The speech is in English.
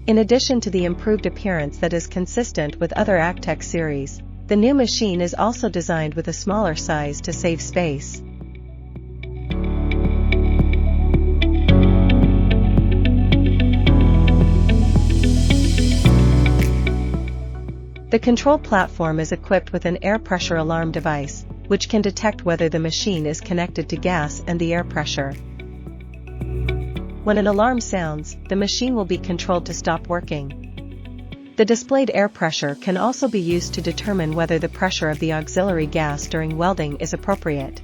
In addition to the improved appearance that is consistent with other AKQH series, the new machine is also designed with a smaller size to save space. The control platform is equipped with an air pressure alarm device, which can detect whether the machine is connected to gas and the air pressure. When an alarm sounds, the machine will be controlled to stop working. The displayed air pressure can also be used to determine whether the pressure of the auxiliary gas during welding is appropriate.